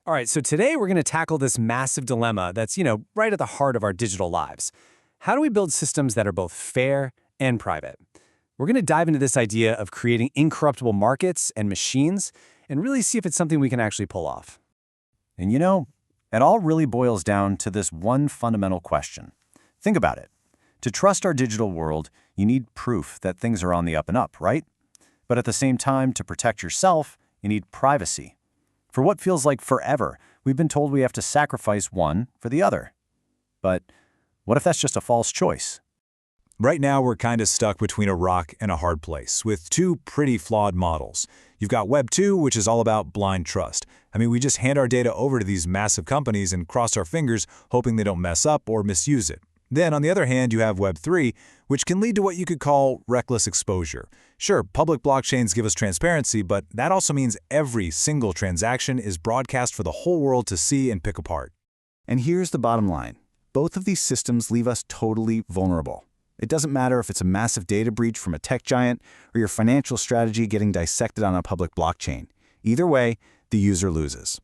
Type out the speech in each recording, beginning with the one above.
All right, so today we're going to tackle this massive dilemma that's, right at the heart of our digital lives. How do we build systems that are both fair and private? We're going to dive into this idea of creating incorruptible markets and machines and really see if it's something we can actually pull off. And it all really boils down to this one fundamental question. Think about it. To trust our digital world, you need proof that things are on the up and up, right? But at the same time, to protect yourself, you need privacy. For what feels like forever, we've been told we have to sacrifice one for the other. But what if that's just a false choice? Right now, we're kind of stuck between a rock and a hard place, with two pretty flawed models. You've got Web 2, which is all about blind trust. We just hand our data over to these massive companies and cross our fingers, hoping they don't mess up or misuse it. Then, on the other hand, you have Web 3, which can lead to what you could call reckless exposure. Sure, public blockchains give us transparency, but that also means every single transaction is broadcast for the whole world to see and pick apart. And here's the bottom line. Both of these systems leave us totally vulnerable. It doesn't matter if it's a massive data breach from a tech giant or your financial strategy getting dissected on a public blockchain. Either way, the user loses.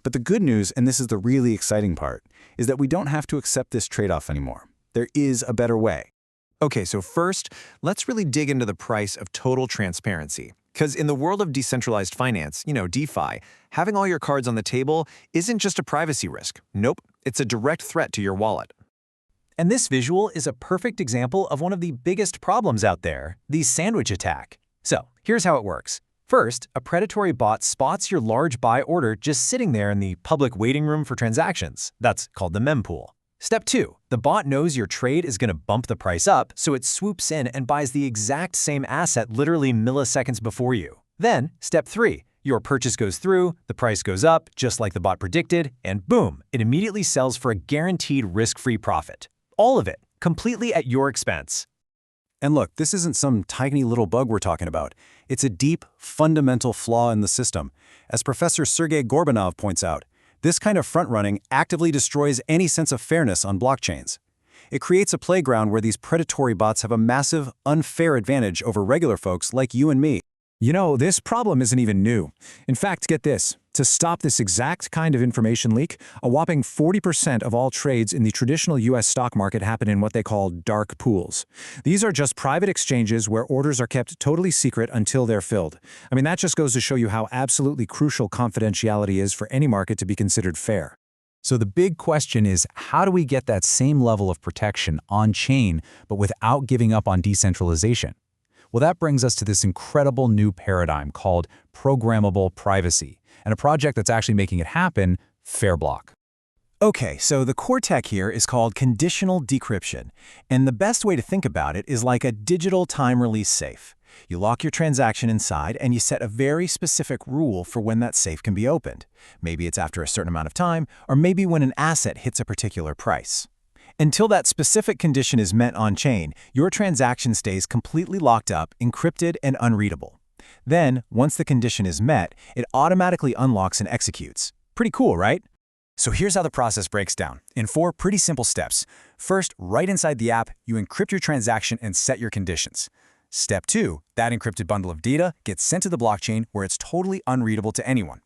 But the good news, and this is the really exciting part, is that we don't have to accept this trade-off anymore. There is a better way. Okay, so first, let's really dig into the price of total transparency. Because in the world of decentralized finance, DeFi, having all your cards on the table isn't just a privacy risk. Nope, it's a direct threat to your wallet. And this visual is a perfect example of one of the biggest problems out there, the sandwich attack. So here's how it works. First, a predatory bot spots your large buy order just sitting there in the public waiting room for transactions. That's called the mempool. Step 2, the bot knows your trade is going to bump the price up, so it swoops in and buys the exact same asset literally milliseconds before you. Then, Step 3, your purchase goes through, the price goes up, just like the bot predicted, and boom, it immediately sells for a guaranteed risk-free profit. All of it, completely at your expense. And look, this isn't some tiny little bug we're talking about. It's a deep, fundamental flaw in the system. As Professor Sergey Gorbanov points out, this kind of front-running actively destroys any sense of fairness on blockchains. It creates a playground where these predatory bots have a massive, unfair advantage over regular folks like you and me. This problem isn't even new. In fact, get this. To stop this exact kind of information leak, a whopping 40% of all trades in the traditional U.S. stock market happen in what they call dark pools. These are just private exchanges where orders are kept totally secret until they're filled. That just goes to show you how absolutely crucial confidentiality is for any market to be considered fair. So the big question is, how do we get that same level of protection on-chain, but without giving up on decentralization? Well, that brings us to this incredible new paradigm called programmable privacy, and a project that's actually making it happen, Fairblock. Okay, so the core tech here is called conditional decryption, and the best way to think about it is like a digital time-release safe. You lock your transaction inside and you set a very specific rule for when that safe can be opened. Maybe it's after a certain amount of time, or maybe when an asset hits a particular price. Until that specific condition is met on-chain, your transaction stays completely locked up, encrypted, and unreadable. Then, once the condition is met, it automatically unlocks and executes. Pretty cool, right? So here's how the process breaks down, in 4 pretty simple steps. First, right inside the app, you encrypt your transaction and set your conditions. Step 2, that encrypted bundle of data gets sent to the blockchain where it's totally unreadable to anyone.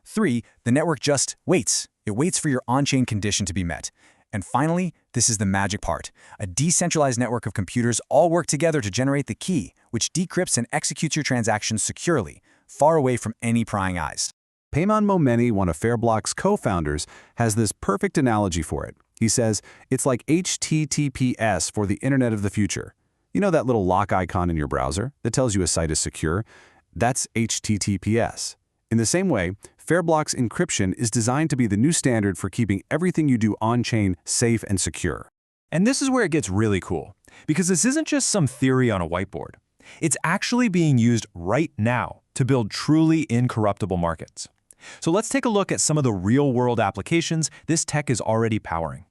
3, the network just waits. It waits for your on-chain condition to be met. And finally, this is the magic part. A decentralized network of computers all work together to generate the key, which decrypts and executes your transactions securely, far away from any prying eyes. Payman Momeni, one of Fairblock's co-founders, has this perfect analogy for it. He says, it's like HTTPS for the Internet of the future. You know that little lock icon in your browser that tells you a site is secure? That's HTTPS. In the same way, Fairblock's encryption is designed to be the new standard for keeping everything you do on-chain safe and secure. And this is where it gets really cool, because this isn't just some theory on a whiteboard. It's actually being used right now to build truly incorruptible markets. So let's take a look at some of the real-world applications this tech is already powering.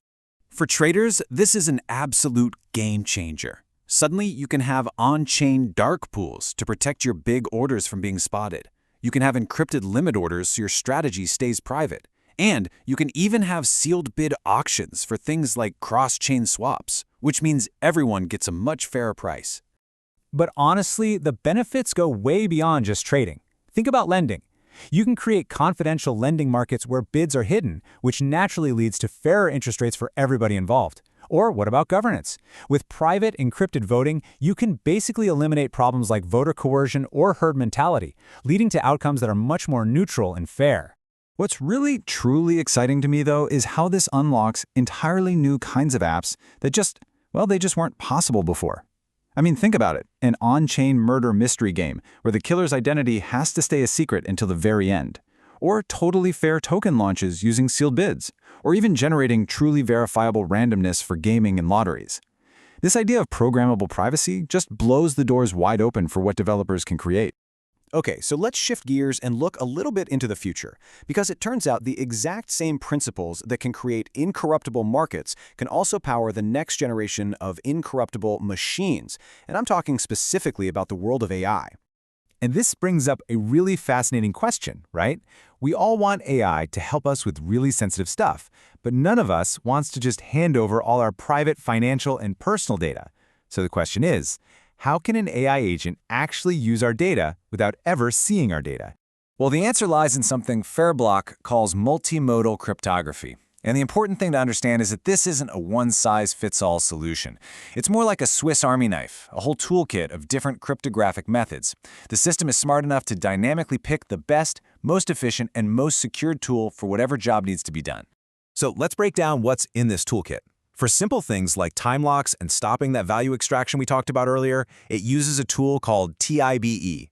For traders, this is an absolute game changer. Suddenly, you can have on-chain dark pools to protect your big orders from being spotted. You can have encrypted limit orders so your strategy stays private. And you can even have sealed bid auctions for things like cross-chain swaps, which means everyone gets a much fairer price. But honestly, the benefits go way beyond just trading. Think about lending. You can create confidential lending markets where bids are hidden, which naturally leads to fairer interest rates for everybody involved. Or what about governance? With private, encrypted voting, you can basically eliminate problems like voter coercion or herd mentality, leading to outcomes that are much more neutral and fair. What's really, truly exciting to me, though, is how this unlocks entirely new kinds of apps that they just weren't possible before. I mean, think about it. An on-chain murder mystery game where the killer's identity has to stay a secret until the very end. Or totally fair token launches using sealed bids. Or even generating truly verifiable randomness for gaming and lotteries. This idea of programmable privacy just blows the doors wide open for what developers can create. Okay, so let's shift gears and look a little bit into the future, because it turns out the exact same principles that can create incorruptible markets can also power the next generation of incorruptible machines, and I'm talking specifically about the world of AI. And this brings up a really fascinating question, right? We all want AI to help us with really sensitive stuff, but none of us wants to just hand over all our private financial and personal data. So the question is, how can an AI agent actually use our data without ever seeing our data? Well, the answer lies in something Fairblock calls multimodal cryptography. And the important thing to understand is that this isn't a one-size-fits-all solution. It's more like a Swiss Army knife, a whole toolkit of different cryptographic methods. The system is smart enough to dynamically pick the best, most efficient, and most secured tool for whatever job needs to be done. So let's break down what's in this toolkit. For simple things like time locks and stopping that value extraction we talked about earlier, it uses a tool called TIBE.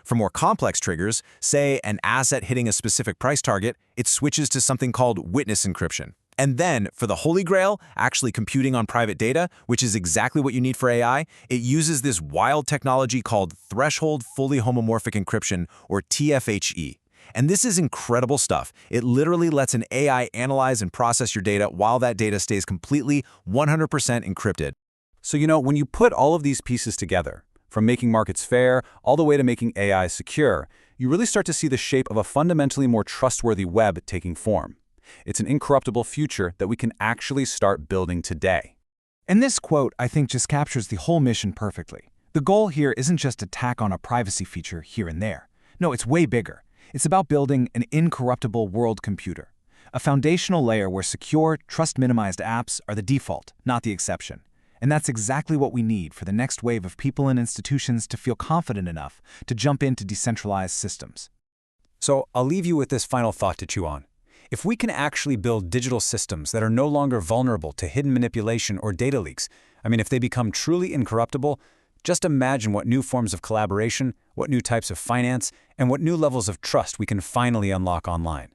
For more complex triggers, say an asset hitting a specific price target, it switches to something called witness encryption. And then, for the holy grail, actually computing on private data, which is exactly what you need for AI, it uses this wild technology called threshold fully homomorphic encryption, or TFHE. And this is incredible stuff. It literally lets an AI analyze and process your data while that data stays completely 100% encrypted. So, when you put all of these pieces together, from making markets fair all the way to making AI secure, you really start to see the shape of a fundamentally more trustworthy web taking form. It's an incorruptible future that we can actually start building today. And this quote, I think, just captures the whole mission perfectly. The goal here isn't just to tack on a privacy feature here and there. No, it's way bigger. It's about building an incorruptible world computer, a foundational layer where secure, trust-minimized apps are the default, not the exception. And that's exactly what we need for the next wave of people and institutions to feel confident enough to jump into decentralized systems. So I'll leave you with this final thought to chew on. If we can actually build digital systems that are no longer vulnerable to hidden manipulation or data leaks, if they become truly incorruptible, just imagine what new forms of collaboration, what new types of finance, and what new levels of trust we can finally unlock online.